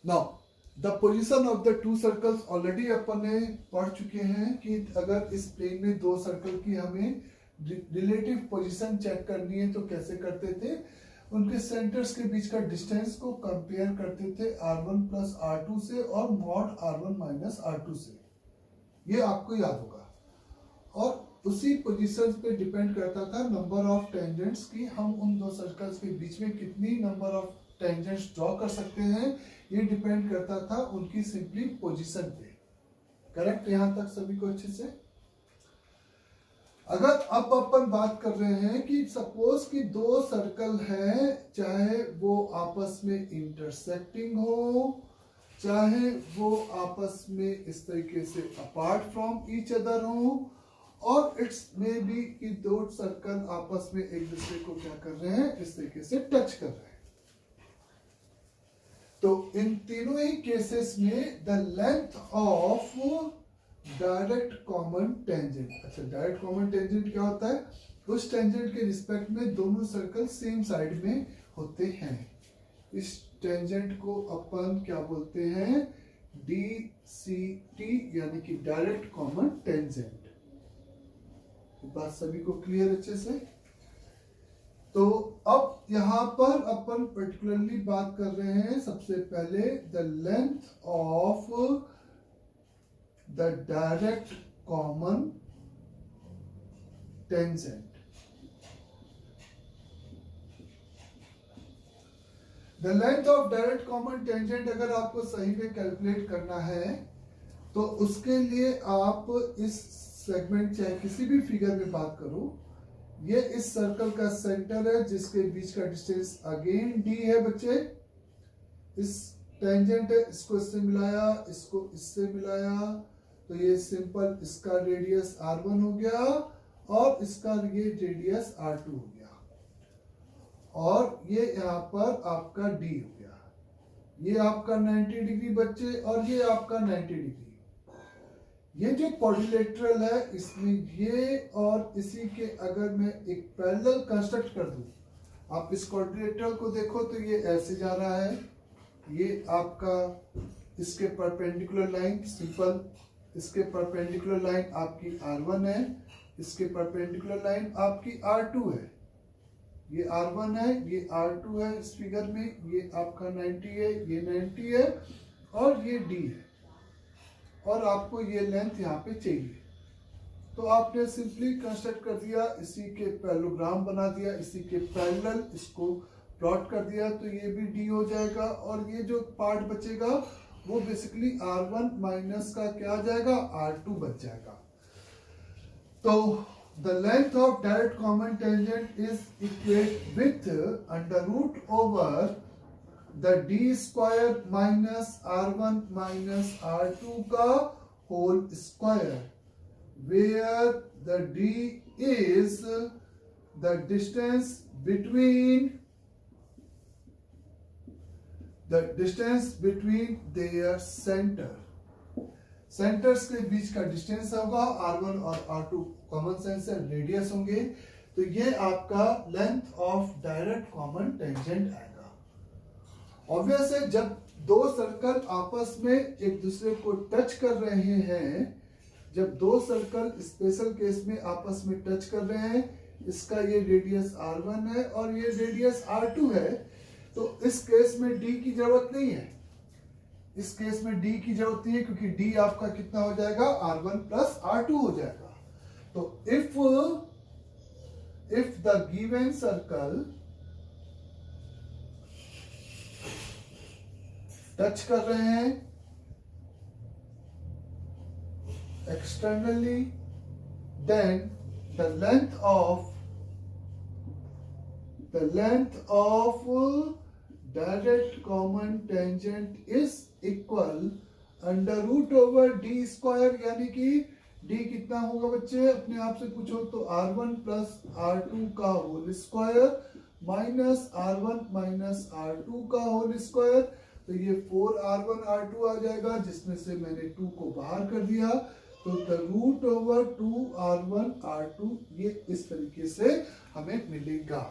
Now the position of the two circles already अपन ने पढ़ चुके हैं कि अगर इस प्लेन में दो सर्कल की हमें रिलेटिव पोजीशन चेक करनी है तो कैसे करते थे, उनके सेंटर्स के बीच का डिस्टेंस को कंपेयर करते थे r1 प्लस r2 से और मॉड r1 माइनस r2 से। ये आपको याद होगा। और उसी पोजीशन पे डिपेंड करता था नंबर ऑफ टेंजेंट्स की, हम उन दो सर्कल्स के बीच में कितनी नंबर ऑफ टेंजेंट्स ड्रॉ कर सकते हैं, ये डिपेंड करता था उनकी सिंपली पोजीशन पे। करेक्ट? यहां तक सभी को अच्छे से। अगर अब अपन बात कर रहे हैं कि सपोज कि दो सर्कल हैं, चाहे वो आपस में इंटरसेक्टिंग हो, चाहे वो आपस में इस तरीके से अपार्ट फ्रॉम ईच अदर हो, और इट्स मे बी कि दो सर्कल आपस में एक दूसरे को क्या कर रहे हैं, इस तरीके से टच कर रहे हैं। तो इन तीनों ही केसेस में the length of direct common tangent, अच्छा डायरेक्ट कॉमन टेंजेंट क्या होता है, उस टेंजेंट के रिस्पेक्ट में दोनों सर्कल सेम साइड में होते हैं। इस टेंजेंट को अपन क्या बोलते हैं, DCT यानी कि डायरेक्ट कॉमन टेंजेंट। बात सभी को क्लियर अच्छे से। तो अब यहां पर अपन पर्टिकुलरली बात कर रहे हैं सबसे पहले the length of the direct common tangent. The length of direct common tangent अगर आपको सही में कैलकुलेट करना है तो उसके लिए आप इस सेगमेंट चाहे किसी भी फिगर में बात करो, ये इस सर्कल का सेंटर है जिसके बीच का डिस्टेंस अगेन d है बच्चे। इस टेंजेंट है, इसको इससे मिलाया, इसको इससे मिलाया, तो ये सिंपल इसका रेडियस r1 हो गया और इसका ये रेडियस r2 हो गया, और ये यहाँ पर आपका d हो गया। ये आपका 90 डिग्री बच्चे और ये आपका 90 डिग्री। ये जो क्वाड्रिलेटरल है इसमें ये और इसी के अगर मैं एक पैरेलल कंस्ट्रक्ट कर दूं, आप इस क्वाड्रिलेटरल को देखो तो ये ऐसे जा रहा है, ये आपका इसके परपेंडिकुलर लाइन सिंपल, इसके परपेंडिकुलर लाइन आपकी r1 है, इसके परपेंडिकुलर लाइन आपकी r2 है। ये r1 है, ये r2 है इस फिगर में, ये आपका 90 है, ये 90 है और ये d है, और आपको ये लेंथ यहाँ पे चाहिए। तो आपने सिंपली कंस्ट्रक्ट कर दिया, इसी के पैरेललोग्राम बना दिया, इसी के पैरेलल इसको प्लॉट कर दिया, तो ये भी d हो जाएगा और ये जो पार्ट बचेगा वो बेसिकली r1 माइनस का क्या आ जाएगा, r2 बच जाएगा। तो the length of direct common tangent is equate with under root over the d square minus r1 minus r2 का whole square, where the d is the distance between their center। Centres के बीच का distance होगा, r1 और r2 common sense है, radius होंगे, तो ये आपका length of direct common tangent आएगा। ऑब्वियस है जब दो सर्कल आपस में एक दूसरे को टच कर रहे हैं, जब दो सर्कल स्पेशल केस में आपस में टच कर रहे हैं, इसका ये रेडियस r1 है और ये रेडियस r2 है, तो इस केस में d की जरूरत नहीं है। इस केस में d की जरूरत नहीं है क्योंकि d आपका कितना हो जाएगा, r1 प्लस r2 हो जाएगा। तो if the given circle touch कर रहे हैं externally, then the length of direct common tangent is equal under root over d square, यानी कि d कितना होगा बच्चे, अपने आप से पूछो तो r1 प्लस r2 का whole square minus r1 minus r2 का होल स्क्वायर, तो ये 4r1 r2 आ जाएगा जिसमें से मैंने 2 को बाहर कर दिया, तो the root over 2r1 r2 ये इस तरीके से हमें मिलेगा।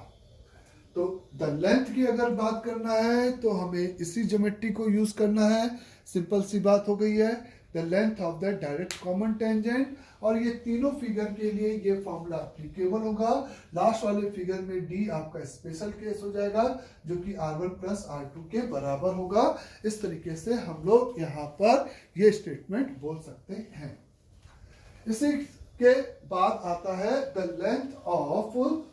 तो द लेंथ की अगर बात करना है तो हमें इसी ज्योमेट्री को यूज करना है। सिंपल सी बात हो गई है, the length of the direct common tangent. और ये तीनों फिगर के लिए ये फॉर्मूला एप्लीकेबल होगा। लास्ट वाले फिगर में डी आपका स्पेशल केस हो जाएगा, जो कि R1 प्लस R2 के बराबर होगा। इस तरीके से हम लोग यहाँ पर ये स्टेटमेंट बोल सकते हैं। इसी के बाद आता है द लेंथ ऑफ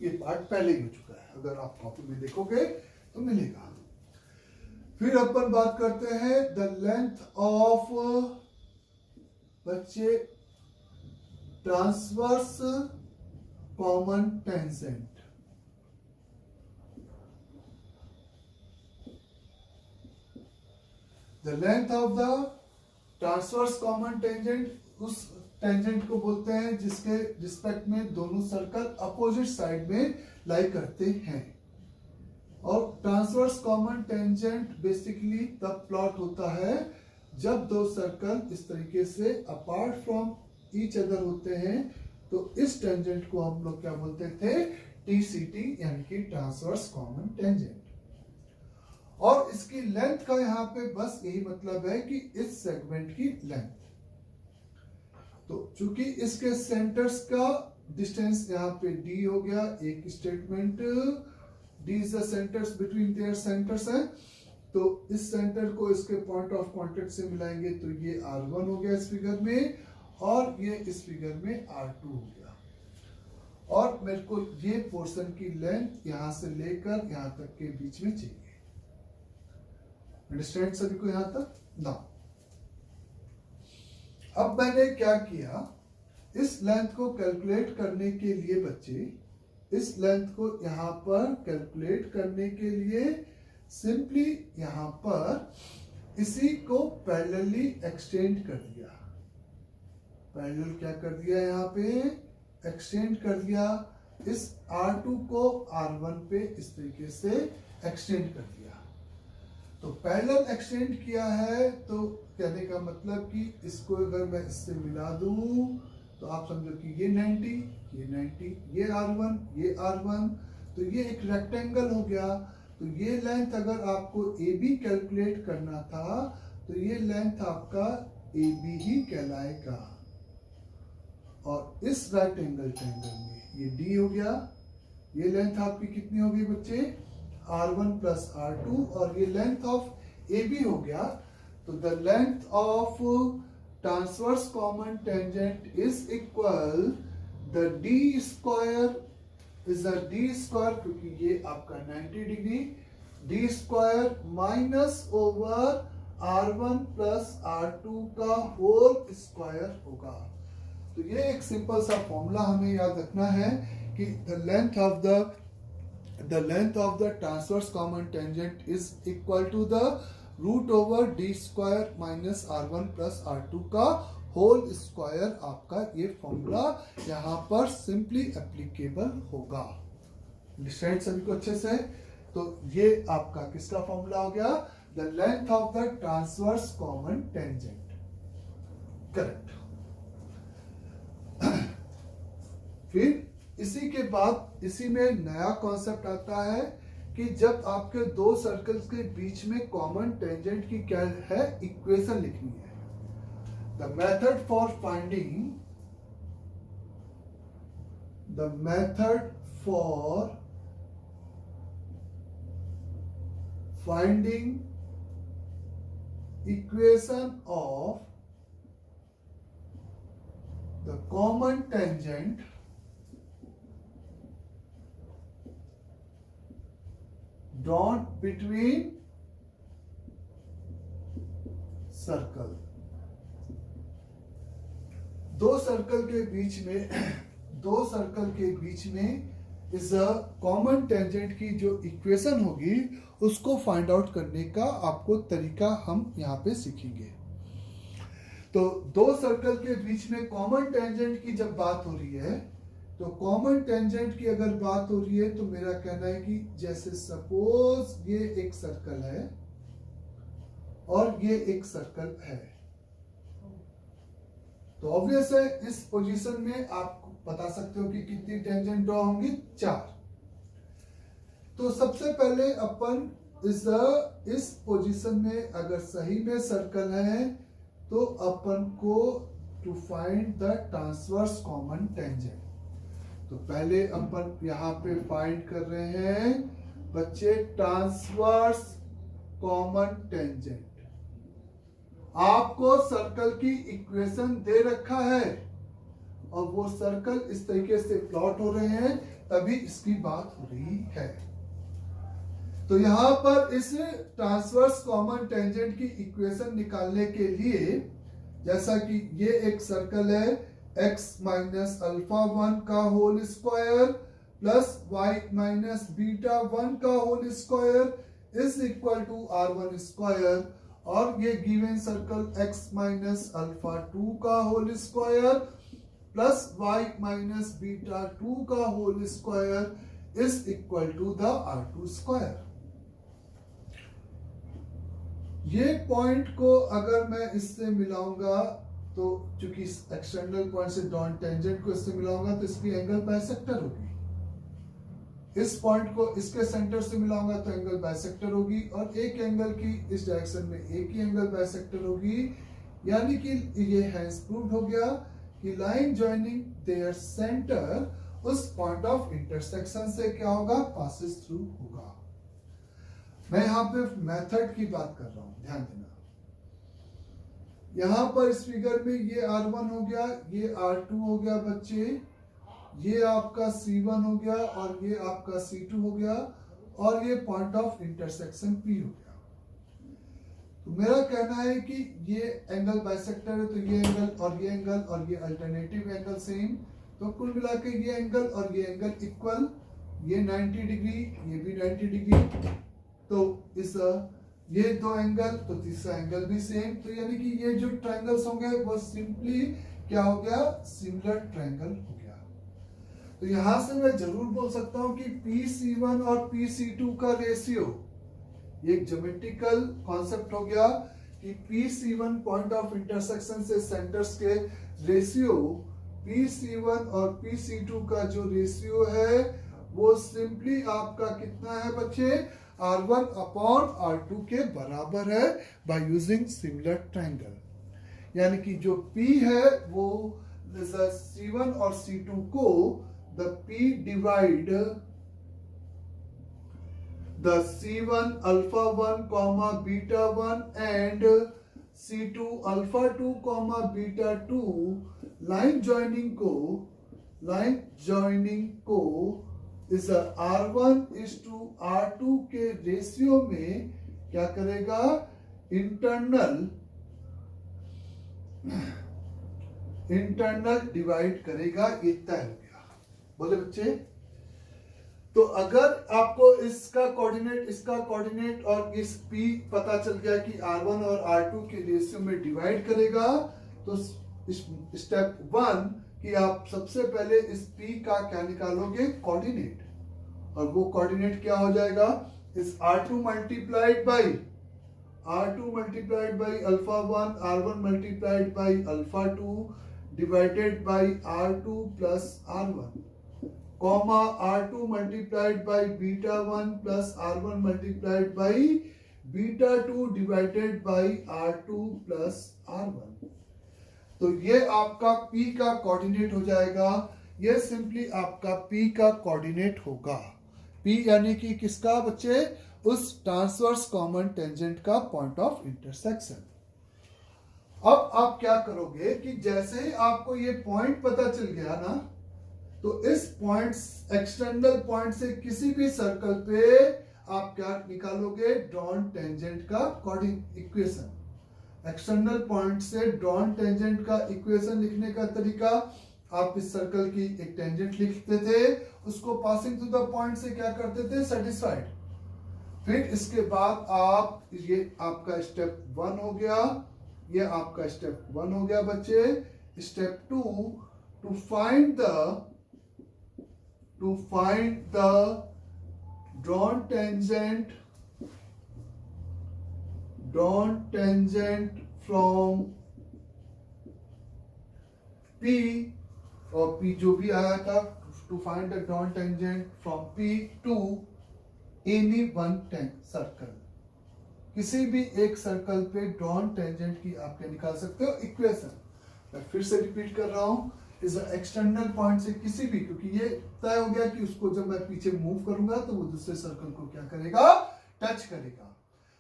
ये पार्ट पहले ही हो चुका है, अगर आप कॉपी में देखोगे तो मिलेगा। फिर अपन बात करते हैं द लेंथ ऑफ बच्चे transverse common tangent. The length of the transverse common tangent उस टेंजेंट को बोलते हैं जिसके रिस्पेक्ट में दोनों सर्कल अपोजिट साइड में लाई करते हैं। और ट्रांसवर्स कॉमन टेंजेंट बेसिकली तब प्लॉट होता है जब दो सर्कल इस तरीके से अपार्ट फ्रॉम ईच अदर होते हैं। तो इस टेंजेंट को हम लोग क्या बोलते थे, TCT, यानी कि ट्रांसवर्स कॉमन टेंजेंट। और इसकी लेंथ का यहाँ पे बस यही मतलब है कि इस सेगमेंट की लेंथ। तो चूंकि इसके सेंटर्स का डिस्टेंस यहाँ पे d हो गया, एक statement d is the centres between their centres है। तो इस सेंटर को इसके पॉइंट ऑफ कांटेक्ट से मिलाएंगे तो ये R1 हो गया इस फिगर में, और ये इस फिगर में R2 हो गया। और मेरे को ये पोर्शन की लेंथ यहां से लेकर यहां तक के बीच में चाहिए। अंडरस्टैंड सभी को यहां तक ना। अब मैंने क्या किया, इस लेंथ को कैलकुलेट करने के लिए बच्चे, इस लेंथ को यहां पर कैलकुलेट करने के लिए सिंपली यहां पर इसी को पैरेलली एक्सटेंड कर दिया। पैरेलल क्या कर दिया, यहाँ पे एक्सटेंड कर दिया। इस R2 को R1 पे इस तरीके से एक्सटेंड कर दिया। तो पैरेलल एक्सटेंड किया है, तो कहने का मतलब कि इसको अगर मैं इससे मिला दूं तो आप समझो कि ये 90, ये 90, ये R1, ये R1, तो ये एक रेक्टेंगल हो गया। तो ये लेंथ अगर आपको AB कैलकुलेट करना था तो ये लेंथ आपका AB ही कहलाएगा। और इस राइट एंगल ट्रायंगल में ये D हो गया। ये लेंथ आपकी कितनी हो गई बच्चे, R1 प्लस R2, और ये लेंथ ऑफ AB हो गया। तो the length of transverse common tangent is equal the D square is the D square, क्योंकि ये आपका 90 degree, D square minus over R1 plus R2 का होल स्क्वायर होगा। तो ये एक सिंपल सा फॉर्मूला हमें याद रखना है कि the length of the transverse common tangent is equal to the root over D square minus R1 plus R2 का होल स्क्वायर। आपका ये फॉर्मूला यहाँ पर सिंपली एप्लीकेबल होगा। अंडरस्टैंड सभी को अच्छे से। तो ये आपका किसका फॉर्मूला हो गया, the length of the transverse common tangent. Correct. फिर इसी के बाद इसी में नया कॉन्सेप्ट आता है कि जब आपके दो सर्कल्स के बीच में कॉमन टेंजेंट की क्या है, इक्वेशन लिखनी है। The method for finding equation of the common tangent drawn between circle. दो सर्कल के बीच में इस कॉमन टेंजेंट की जो इक्वेशन होगी उसको फाइंड आउट करने का आपको तरीका हम यहाँ पे सीखेंगे। तो दो सर्कल के बीच में कॉमन टेंजेंट की जब बात हो रही है तो कॉमन टेंजेंट की अगर बात हो रही है तो मेरा कहना है कि जैसे सपोज ये एक सर्कल है और ये एक सर्कल है, तो ऑब्वियस है इस पोजीशन में आप बता सकते हो कि कितनी टेंजेंट ड्रॉ होंगी, 4। तो सबसे पहले अपन इस पोजीशन में अगर सही में सर्कल है तो अपन को to find the transverse common tangent, तो पहले अपन यहां पे फाइंड कर रहे हैं बच्चे ट्रांसवर्स कॉमन टेंजेंट। आपको सर्कल की इक्वेशन दे रखा है और वो सर्कल इस तरीके से प्लॉट हो रहे हैं, तभी इसकी बात हो रही है। तो यहां पर इस ट्रांसवर्स कॉमन टेंजेंट की इक्वेशन निकालने के लिए, जैसा कि ये एक सर्कल है x माइनस अल्फा 1 का whole square plus y minus beta 1 का whole square is equal to r1 square, और ये given circle x minus alpha 2 का whole square plus y minus beta 2 का whole square is equal to the r2 square. ये point को अगर मैं इससे मिलाऊंगा, तो चूंकि एक्सटर्नल पॉइंट से डॉन टेंजेंट को इससे मिलाऊंगा तो इसकी एंगल बाइसेक्टर होगी। इस पॉइंट को इसके सेंटर से मिलाऊंगा तो एंगल बाइसेक्टर होगी, और एक एंगल की इस डायरेक्शन में एक ही एंगल बाइसेक्टर होगी। यानी कि ये हैज प्रूव्ड हो गया कि लाइन जॉइनिंग देयर सेंटर उस पॉइंट ऑफ इंटरसेक्शन से क्या होगा, पासेस थ्रू होगा। मैं यहां पे मेथड की बात कर रहा हूं, ध्यान देना। यहां पर इस फिगर में ये R1 हो गया, ये R2 हो गया बच्चे, ये आपका C1 हो गया और ये आपका C2 हो गया, और ये पॉइंट ऑफ इंटरसेक्शन P हो गया। तो मेरा कहना है कि ये एंगल बाइसेक्टर है, तो ये एंगल और ये एंगल और ये अल्टरनेटिव एंगल सेम, तो कुल मिला के ये एंगल और ये एंगल इक्वल, ये 90 डिग्री, ये भी 90 डिग्री, तो इस ये दो एंगल तो तीसरा एंगल भी सेम, तो यानी कि ये जो ट्रायंगल्स होंगे वो सिंपली क्या हो गया, सिमिलर ट्रायंगल हो गया। तो यहां से मैं जरूर बोल सकता हूं कि PC1 और PC2 का रेशियो, ये एक ज्योमेट्रिकल कॉन्सेप्ट हो गया कि PC1 पॉइंट ऑफ इंटरसेक्शन से सेंटर्स के रेशियो, PC1 और PC2 का जो रेशियो है वो सिंपली आपका कितना है बच्चे, R1 अपॉन R2 के बराबर है बाय यूजिंग सिमिलर ट्रायंगल। यानी कि जो P है वो C1 और C2 को the P divide the C1 alpha 1 comma beta 1 and C2 alpha 2 comma beta 2 line joining को इस R1 is to R2 के रेशियो में क्या करेगा, इंटरनल डिवाइड करेगा, ये तय हो गया। बोले बच्चे, तो अगर आपको इसका कोऑर्डिनेट और इस P पता चल गया कि R1 और R2 के रेशियो में डिवाइड करेगा, तो स्टेप 1 कि आप सबसे पहले इस P का क्या निकालोगे, कोऑर्डिनेट, और वो कोऑर्डिनेट क्या हो जाएगा, इस R2 multiplied by alpha 1, R1 multiplied by alpha 2 divided by R2 plus R1, comma R2 multiplied by beta 1 plus R1 multiplied by beta 2 divided by R2 plus R1। तो ये आपका P का कोऑर्डिनेट हो जाएगा, ये सिंपली आपका P का coordinate होगा। P यानी कि किसका बच्चे, उस ट्रांसवर्स कॉमन टेंजेंट का पॉइंट ऑफ इंटरसेक्शन। अब आप क्या करोगे कि जैसे ही आपको ये पॉइंट पता चल गया ना, तो इस पॉइंट, एक्सटर्नल पॉइंट से किसी भी सर्कल पे आप क्या निकालोगे, ड्रॉन टेंजेंट का इक्वेशन। एक्सटर्नल पॉइंट से ड्रॉन टेंजेंट का इक्वेशन लिखने का तरीका, आप इस सर्कल की एक टेंजेंट लिखते थे, उसको पासिंग थ्रू द पॉइंट से क्या करते थे, सेटिस्फाइड। फिर इसके बाद आप, ये आपका स्टेप 1 हो गया, ये आपका स्टेप 1 हो गया बच्चे। Step 2, to find the to find the drawn tangent from P, और P जो भी आया था, to find the drawn tangent from P to any one circle, किसी भी एक सर्कल पे ड्रॉन टेंजेंट की आपके निकाल सकते हो इक्वेशन। मैं फिर से रिपीट कर रहा हूं, इस एक्सटर्नल पॉइंट से किसी भी, क्योंकि ये तय हो गया कि उसको जब मैं पीछे मूव करूंगा तो वो दूसरे सर्कल को क्या करेगा, टच करेगा।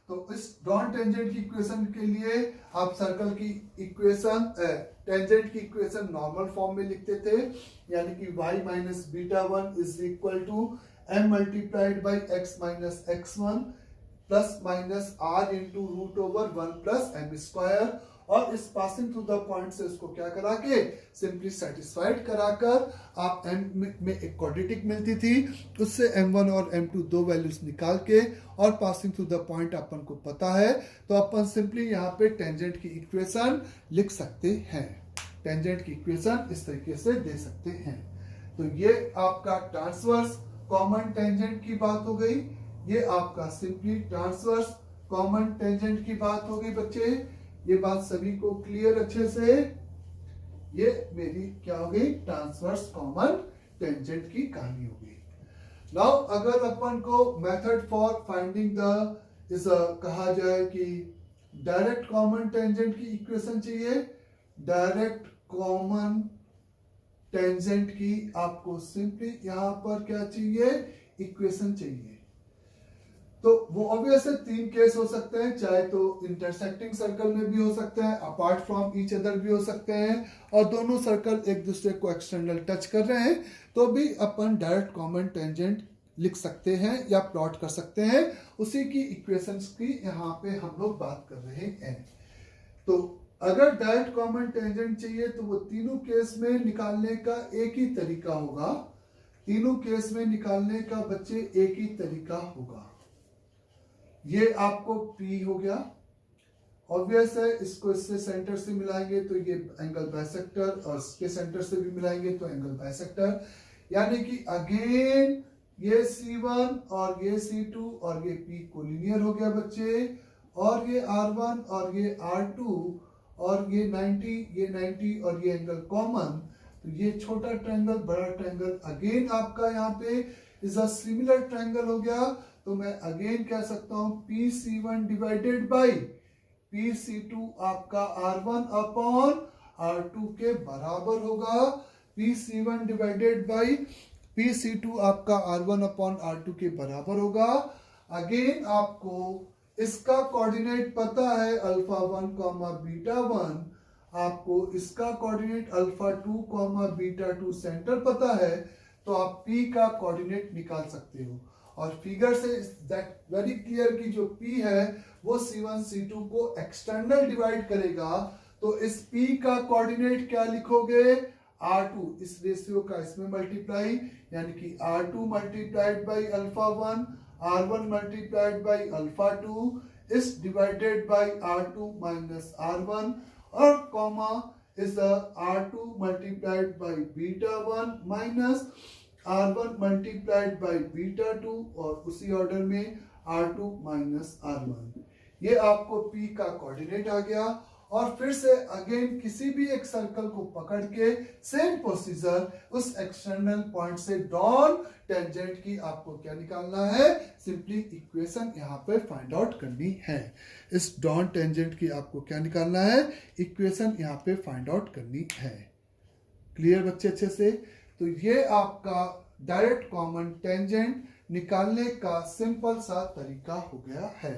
तो इस ड्रॉन टेंजेंट की इक्वेशन के लिए आप सर्कल की इक्वेशन, टेंजेंट की इक्वेशन नॉर्मल फॉर्म में लिखते थे, यानी कि y minus beta one is equal to m multiplied by x minus x1 plus minus r into root over 1 plus m square, और इस पासिंग थ्रू द पॉइंट से उसको क्या करा के सिंपली सेटिस्फाइड कराकर आप m में एक क्वाड्रेटिक मिलती थी, उससे m1 और m2 दो वैल्यूज निकाल के और पासिंग थ्रू द पॉइंट अपन को पता है, तो अपन सिंपली यहाँ पे टेंजेंट की इक्वेशन लिख सकते हैं। टेंजेंट की इक्वेशन इस तरीके से दे सकते हैं। तो ये आपका ट्रांसवर्स कॉमन टेंजेंट की बात हो गई, ये आपका सिंपली ट्रांसवर्स कॉमन टेंजेंट की बात हो गई। बच्चे ये बात सभी को क्लियर अच्छे से, ये मेरी क्या हो गई, ट्रांसवर्स कॉमन टेंजेंट की कहानी हो गई। नाउ अगर अपन को मेथड फॉर फाइंडिंग द इस कहा जाए कि डायरेक्ट कॉमन टेंजेंट की इक्वेशन चाहिए, डायरेक्ट कॉमन टेंजेंट की आपको सिंपली यहां पर क्या चाहिए, इक्वेशन चाहिए। तो वो ऑब्वियस है तीन केस हो सकते हैं, चाहे तो इंटरसेक्टिंग सर्कल में भी हो सकते हैं, अपार्ट फ्रॉम ईच अदर भी हो सकते हैं, और दोनों सर्कल एक दूसरे को एक्सटर्नल टच कर रहे हैं तो भी अपन डायरेक्ट कॉमन टेंजेंट लिख सकते हैं या प्लॉट कर सकते हैं। उसी की इक्वेशंस की यहाँ पे हम लोग बात कर रहे हैं। तो अगर डायरेक्ट कॉमन टेंजेंट चाहिए तो वो तीनों केस में निकालने का एक ही तरीका होगा, तीनों केस में निकालने का बच्चे एक ही तरीका होगा। ये आपको P हो गया, ऑब्वियस है, इसको इससे सेंटर से मिलाएंगे तो ये एंगल बाइसेक्टर, और इसके सेंटर से भी मिलाएंगे तो एंगल बाइसेक्टर, यानी कि अगेन ये C1 और ये C2 और ये P कोलिनियर हो गया बच्चे, और ये R1 और ये R2 और ये 90 और ये एंगल कॉमन, तो ये छोटा ट्रायंगल बड़ा ट्रायंगल अगेन आपका यहाँ पे इज अ सिमिलर ट्रायंगल हो गया। तो मैं अगेन कह सकता हूं PC1 डिवाइडेड बाई PC2 आपका R1 अपॉन R2 के बराबर होगा, PC1 डिवाइडेड बाई PC2 आपका R1 अपॉन R2 के बराबर होगा। अगेन आपको इसका कोऑर्डिनेट पता है अल्फा 1 बीटा 1, आपको इसका कोऑर्डिनेट अल्फा 2 बीटा 2 सेंटर पता है, तो आप P का कोऑर्डिनेट निकाल सकते हो। और figure say that very clear कि जो P है वो C1 C2 को एक्सटर्नल डिवाइड करेगा, तो इस P का कोऑर्डिनेट क्या लिखोगे, R2, इस रेशियो का इसमें मल्टीप्लाई, यानी कि R2 multiplied by alpha 1, R1 multiplied by alpha 2 इस divided by R2 minus R1, और comma is R2 multiplied by beta 1 minus R1 multiplied by beta 2, और उसी ऑर्डर में R2 माइनस R1। ये आपको P का कोऑर्डिनेट आ गया। और फिर से अगेन किसी भी एक सर्कल को पकड़ के सेम प्रोसीजर, उस एक्सटर्नल पॉइंट से ड्रॉन टेंजेंट की आपको क्या निकालना है, सिंपली इक्वेशन यहाँ पे फाइंड आउट करनी है। इस ड्रॉन टेंजेंट की आपको क्या निकालना है, इक्वेशन यहाँ पे फाइंड आउट करनी है। क्लियर बच्चे अच्छे से? तो ये आपका डायरेक्ट कॉमन टेंजेंट निकालने का सिंपल सा तरीका हो गया है।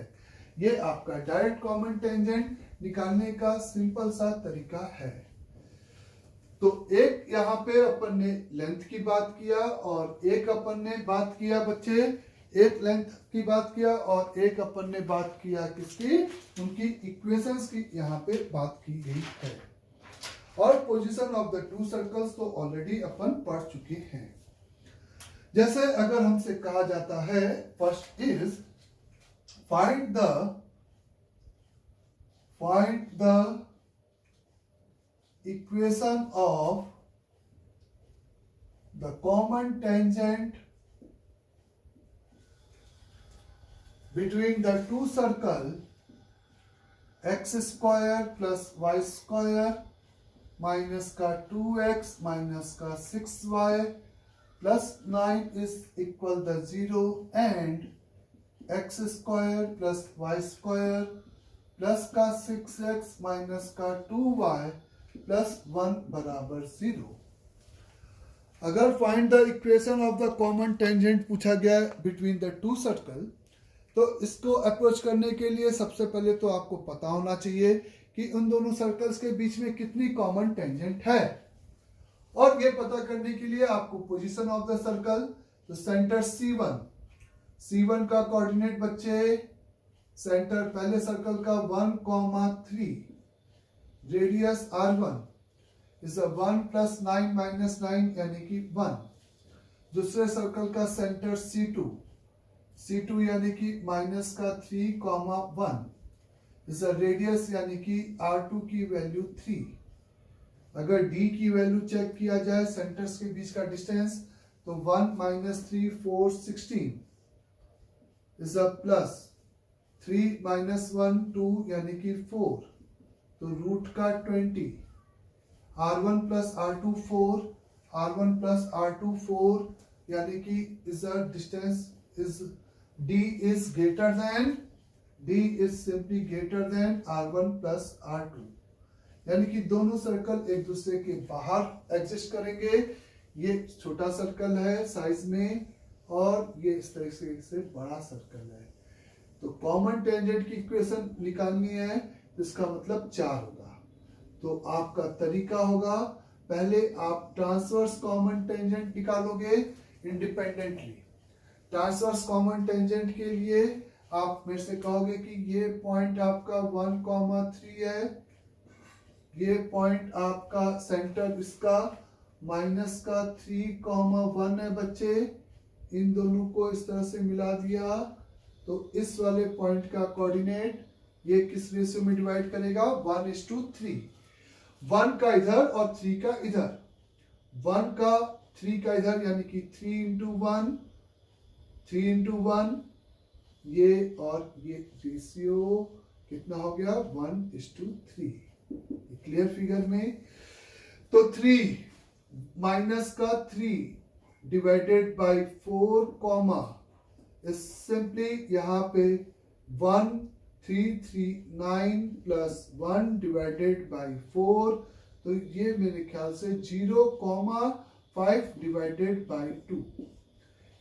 ये आपका डायरेक्ट कॉमन टेंजेंट निकालने का सिंपल सा तरीका है। तो एक यहाँ पे अपन ने लेंथ की बात किया, और एक अपन ने बात किया बच्चे, एक लेंथ की बात किया और एक अपन ने बात किया किसकी, उनकी इक्वेशंस की यहाँ पे बात की गई है। और position of the two circles तो ऑलरेडी अपन पढ़ चुके हैं। जैसे अगर हमसे कहा जाता है first is find the equation of the common tangent between the two circle x square plus y square minus का 2x minus का 6y plus 9 is equal to 0 and x square plus y square plus का 6x minus का 2y plus 1 बराबर 0। अगर find the equation of the common tangent पूछा गया between the two circle, तो इसको अप्रोच करने के लिए सबसे पहले तो आपको पता होना चाहिए कि उन दोनों सर्कल्स के बीच में कितनी कॉमन टेंजेंट है। और ये पता करने के लिए आपको पोजीशन ऑफ द सर्कल, तो सेंटर C1 का कोऑर्डिनेट बच्चे सेंटर पहले सर्कल का 1,3, radius R1 is 1 plus 9 minus 9 यानी कि 1। दूसरे सर्कल का सेंटर C2 यानी कि माइनस का 3,1 इज रेडियस यानी कि R2 की वैल्यू 3। अगर D की वैल्यू चेक किया जाए सेंटर्स के बीच का डिस्टेंस, तो 1 माइनस 3 4 16 इज प्लस 3 माइनस 1 2 यानी कि 4, तो रूट का 20। R1 plus R2 4, R1 plus R2 4 यानी कि is a distance is D is greater than, D is simply greater than R1 plus R2, यानी कि दोनों सर्कल एक दूसरे के बाहर एग्जिस्ट करेंगे। ये छोटा सर्कल है साइज में और ये इस तरह से बड़ा सर्कल है। तो कॉमन टेंजेंट की इक्वेशन निकालनी है, इसका मतलब 4 होगा। तो आपका तरीका होगा, पहले आप ट्रांसवर्स कॉमन टेंजेंट निकालोगे इंडिपेंडेंटली। ट्रांसवर्स कॉमन टेंजेंट के लिए आप मेरे से कहोगे कि ये पॉइंट आपका 1,3 है, ये पॉइंट आपका सेंटर इसका माइनस का 3,1 है बच्चे। इन दोनों को इस तरह से मिला दिया, तो इस वाले पॉइंट का कोऑर्डिनेट ये किस रेशियो में डिवाइड करेगा, 1:3। 1 का इधर और 3 का इधर, 1 का 3 का इधर यानी कि 3 into 1 ये और ये रेशियो कितना हो गया, 1:3। क्लियर फिगर में, तो 3 माइनस का 3 divided by 4 comma is simply यहाँ पे 1,339 प्लस 1 डिवाइडेड बाय 4, तो ये मेरे ख्याल से 0,5 डिवाइडेड बाय 2।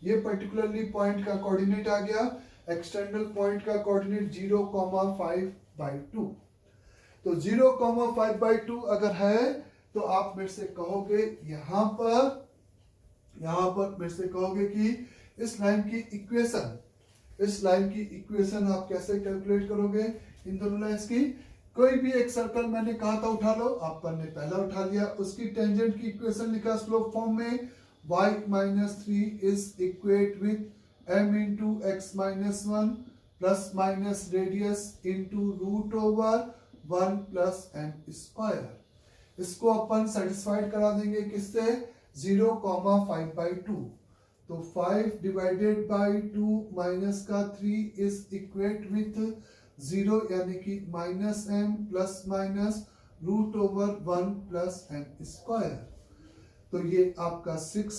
ये पर्टिकुलरली पॉइंट का कोऑर्डिनेट आ गया। एक्सटर्नल पॉइंट का कोऑर्डिनेट 0,5/2। तो 0,5/2 अगर है तो आप मेरे से कहोगे यहां पर मेरे से कहोगे कि इस लाइन की इक्वेशन आप कैसे कैलकुलेट करोगे इन दोनों लाइंस की। कोई भी एक सर्कल मैंने कहा था उठा लो, आपने पहला उठा लिया, उसकी टेंजेंट की इक्वेशन लिखा स्लोप फॉर्म में, y minus 3 is equate with m into x minus 1 plus minus radius into root over 1 plus m square। इसको अपन सेटिस्फाइड करा देंगे किससे, 0,5/2। तो 5 डिवाइडेड बाय 2 माइनस का 3 इज इक्वेट विथ 0 यानी कि minus m plus minus root over 1 plus m square. तो ये आपका 6,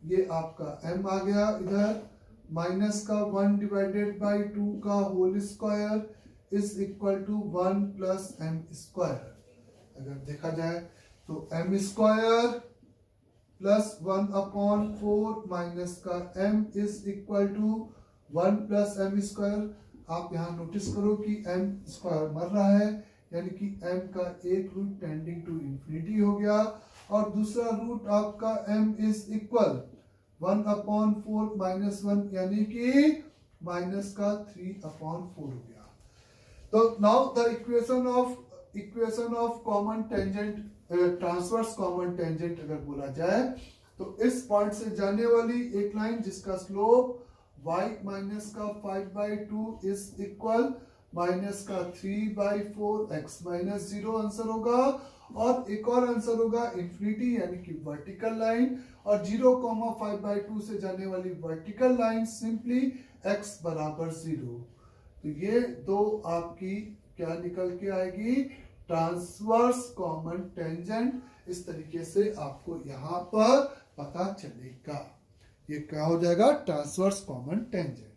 ये आपका m आ गया इधर, माइनस का 1 डिवाइडेड बाय 2 का whole square is equal to 1 plus m square. अगर देखा जाए तो m स्क्वायर प्लस 1/4 माइनस का m is equal to 1 plus m square. आप यहाँ नोटिस करो कि m स्क्वायर मर रहा है, यानी कि m का एक रूट टेंडिंग टू इंफिनिटी हो गया और दूसरा रूट आपका m इज इक्वल 1/4 माइनस 1 यानी कि माइनस का 3/4 हो गया। तो now the equation of common tangent, transverse common tangent अगर बोला जाए तो इस पॉइंट से जाने वाली एक लाइन जिसका स्लोप y माइनस का 5/2 इज इक्वल माइनस का 3/4 x माइनस 0 आंसर होगा। और एक और आंसर होगा इंफिनिटी यानी कि वर्टिकल लाइन, और 0,5/2 से जाने वाली वर्टिकल लाइन सिंपली x बराबर 0। तो ये दो आपकी क्या निकल के आएगी, ट्रांसवर्स कॉमन टेंजेंट। इस तरीके से आपको यहां पर पता चलेगा, ये क्या हो जाएगा, ट्रांसवर्स कॉमन टेंजेंट।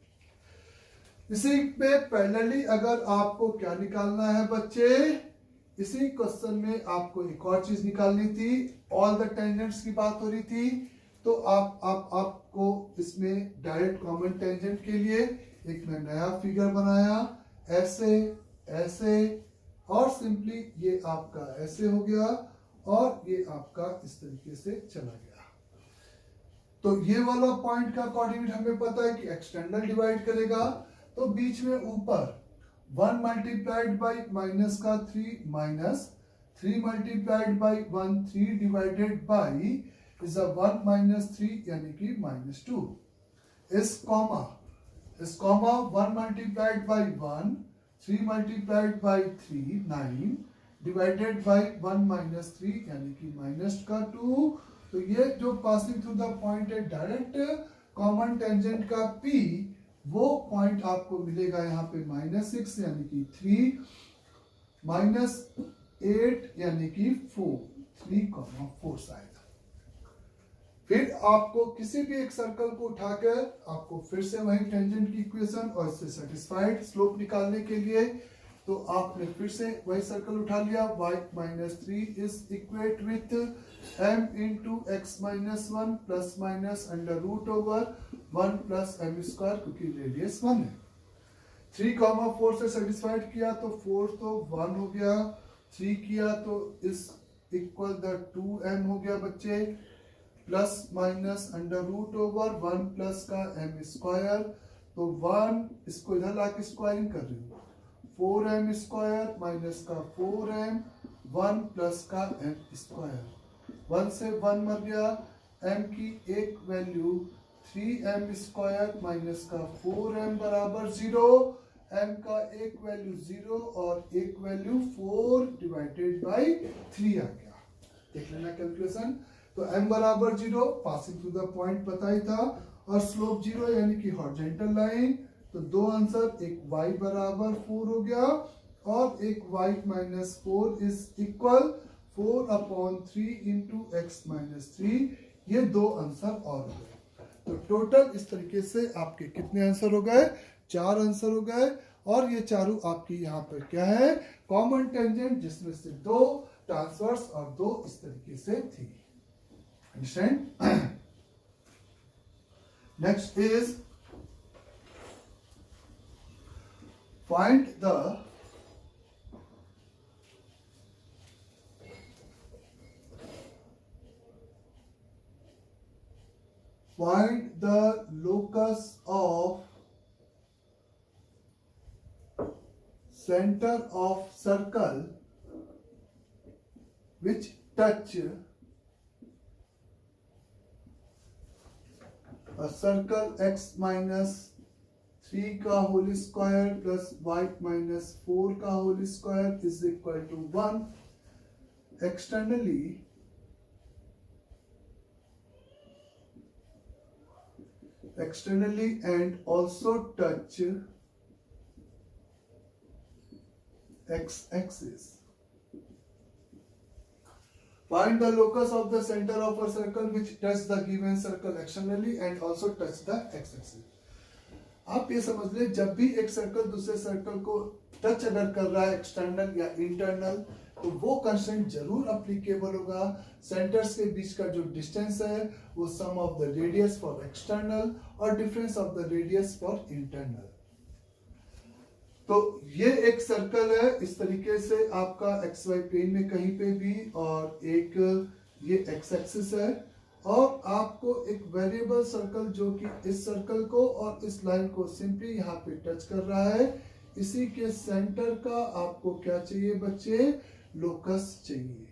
इसी पे पैरेलली अगर आपको क्या निकालना है बच्चे, इसी क्वेश्चन में आपको एक और चीज निकालनी थी, ऑल द टेंजेंट्स की बात हो रही थी। तो आपको इसमें डायरेक्ट कॉमन टेंजेंट के लिए एक मैं नया फिगर बनाया, ऐसे ऐसे, और सिंपली ये आपका ऐसे हो गया और ये आपका इस तरीके से चला गया। तो ये वाला पॉइंट का कोऑर्डिनेट हमें पता है कि एक्सटर्नल डिवाइड करेगा, तो बीच में ऊपर 1 मल्टीप्लाइड बाई माइनस का 3 minus 3 multiplied by 1 3 divided by is 1 minus 3 यानी कि -2। इस comma 1 multiplied by 1 3 multiplied by 3 9 divided by 1 minus 3 यानी कि -2। तो ये जो पासिंग थ्रू द पॉइंट है डायरेक्ट कॉमन टेंजेंट का P, वो पॉइंट आपको मिलेगा यहाँ पे -6 यानी कि 3 -8 यानी कि 4 3,4 आएगा। फिर आपको किसी भी एक सर्कल को उठाकर आपको फिर से वही टेंजेंट की इक्वेशन और इससे सेटिस्फाइड स्लोप निकालने के लिए, तो आपने फिर से वही सर्कल उठा लिया, y-3 is equate with m into x minus 1 plus minus under root over 1 plus m square, क्योंकि रेडियस 1 है। 3,4 से सेटिस्फाइड किया तो 4 तो 1 हो गया, 3 किया तो इस इक्वल द 2m हो गया बच्चे, plus minus under root over 1 plus का m स्क्वायर, तो 1 इसको इधर लाके स्क्वायरिंग कर रही हूँ, 4m स्क्वायर माइनस का 4m 1 प्लस का m स्क्वायर, 1 से 1 मर गया, m की एक वैल्यू 3m स्क्वायर माइनस का 4m बराबर 0, m का एक वैल्यू 0 और एक वैल्यू 4 डिवाइडेड बाई 3 आ गया। देख लेना कैलकुलेशन। तो m बराबर 0 पासिंग थ्रू द पॉइंट पता ही था, और स्लोप 0 यानी कि हॉरिजॉन्टल लाइन। तो दो आंसर, एक y बराबर 4 हो गया और एक y minus 4 is equal 4/3 into x minus 3। ये दो आंसर और हो गए। तो टोटल इस तरीके से आपके कितने आंसर हो गए, 4 आंसर हो गए, और ये चारों आपकी यहाँ पर क्या है, कॉमन टेंजेंट, जिसमें से 2 ट्रांसवर्स और 2 इस तरीके से थी। Understand? Next is find the locus of center of circle which touch a circle x minus 3 का whole square plus y minus 4 का whole square is equal to 1 externally and also touch x-axis. Find the locus of the center of a circle which touch the given circle externally and also touch the x-axis. आप ये समझ ले, जब भी एक circle दूसरे circle को touch अगर कर रहा है एक्सटर्नल या इंटरनल, तो वो कंस्ट्रेंट जरूर अप्लीकेबल होगा। सेंटर्स के बीच का जो डिस्टेंस है वो sum of the radius for external और difference of the radius for internal. तो ये एक सर्कल है इस तरीके से आपका एक्स वाई प्लेन में कहीं पे भी, और एक ये एक्स एक्सिस है, और आपको एक वेरिएबल सर्कल जो कि इस सर्कल को और इस लाइन को सिंपली यहाँ पे टच कर रहा है, इसी के सेंटर का आपको क्या चाहिए बच्चे, लोकस चाहिए।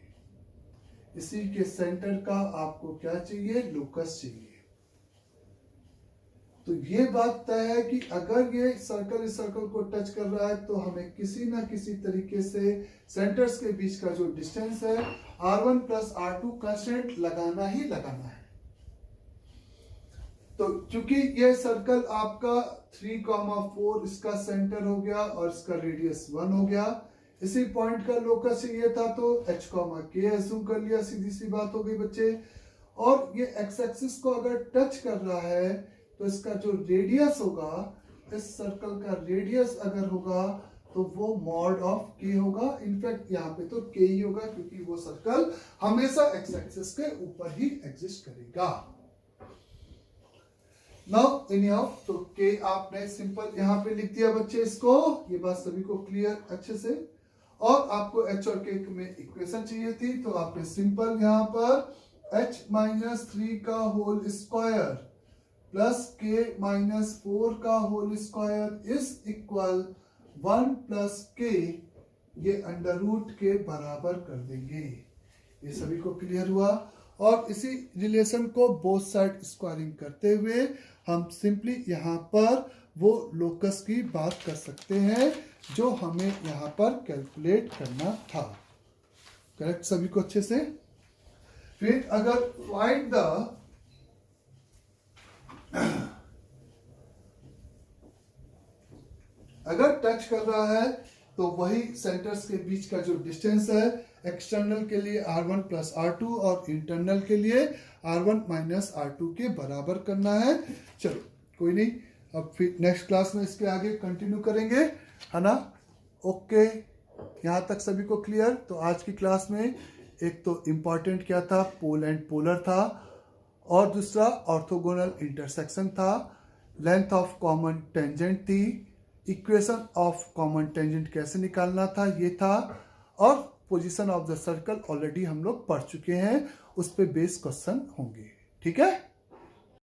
इसी के सेंटर का आपको क्या चाहिए, लोकस चाहिए। तो ये बात तय है कि अगर ये सर्कल इस सर्कल को टच कर रहा है तो हमें किसी ना किसी तरीके से सेंटर्स के बीच का जो डिस्टेंस है r1 प्लस r2 कांस्टेंट लगाना ही लगाना है। तो चूंकि ये सर्कल आपका 3,4 इसका सेंटर हो गया और इसका रेडियस 1 हो गया, इसी पॉइंट का लोकस ये था तो h, k एज्यूम कर लिया, सीधी सी बात हो गई बच्चे। और ये एक्स एक्सिस को अगर टच कर रहा है तो इसका जो रेडियस होगा, इस सर्कल का रेडियस अगर होगा तो वो मॉड ऑफ के होगा। इनफैक्ट यहाँ पे तो के ही होगा क्योंकि वो सर्कल हमेशा एक्स एक्सिस के ऊपर ही एग्जिस्ट करेगा। नाउ इनहाउ तो के आपने सिंपल यहाँ पे लिख दिया बच्चे इसको, ये बात सभी को क्लियर अच्छे से। और आपको एच और के में इक्वेशन चाहिए थी तो आपने सिंपल यहाँ पर h माइनस 3 का whole square plus k minus 4 का whole square is equal 1 plus k, ये अंडर रूट के बराबर कर देंगे। ये सभी को क्लियर हुआ। और इसी रिलेशन को बोथ साइड स्क्वायरिंग करते हुए हम सिंपली यहाँ पर वो लोकस की बात कर सकते हैं जो हमें यहाँ पर कैलकुलेट करना था। करेक्ट सभी को अच्छे से। फिर अगर फाइंड द अगर टच कर रहा है तो वही सेंटर्स के बीच का जो डिस्टेंस है एक्सटर्नल के लिए r1 प्लस r2 और इंटरनल के लिए r1 माइनस r2 के बराबर करना है। चलो कोई नहीं, अब फिर नेक्स्ट क्लास में इसके आगे कंटिन्यू करेंगे, है ना। ओके, यहाँ तक सभी को क्लियर। तो आज की क्लास में एक तो इम्पॉर्टेंट क्या था, पोल एंड पोलर था, और दूसरा ऑर्थोगोनल इंटरसेक्शन था, लेंथ ऑफ कॉमन टेंजेंट थी, इक्वेशन ऑफ कॉमन टेंजेंट कैसे निकालना था ये था, और position of the circle already हम लोग पढ़ चुके हैं, उस पे बेस क्वेश्चन होंगे। ठीक है।